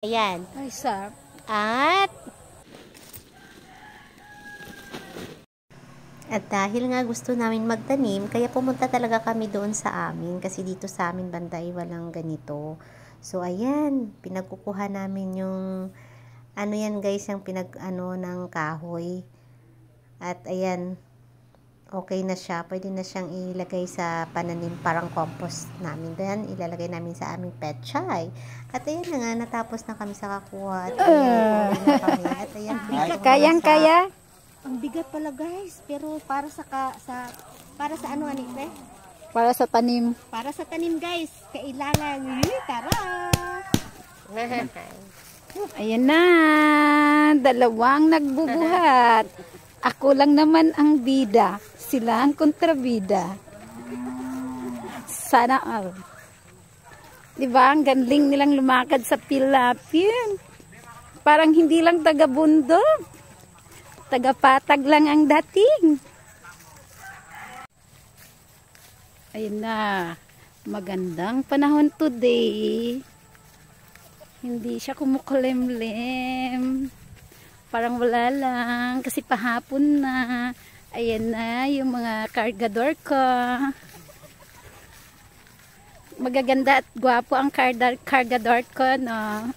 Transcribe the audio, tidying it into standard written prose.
Ayan. Ay, sarap. At dahil nga gusto namin magtanim, kaya pumunta talaga kami doon sa amin. Kasi dito sa amin banday walang ganito. So, ayan. Pinagkukuha namin yung, ano yan guys, yung ng kahoy. At ayan, okay na siya. Pwede na siyang ilagay sa pananim, parang compost namin. Then, ilalagay namin sa aming petchay. At ayan na nga, natapos na kami sa kakuha. At ayan, na kami. At ayan, Kayang-kaya? ang bigat pala guys, pero para sa para sa ano Anipe? Para sa tanim. Para sa tanim guys, kailangan tara. Ayan na, dalawang nagbubuhat. Ako lang naman ang bida, sila ang kontrabida. Sana all. Diba, ang galing nilang lumakad sa pilapin. Parang hindi lang taga-bundok. Taga-patag lang ang dating. Ayun na. Magandang panahon today. Hindi siya kumukulimlim. Parang wala lang. Kasi pahapon na. Ayan na yung mga kargador ko. Magaganda at gwapo ang kargador ko, no?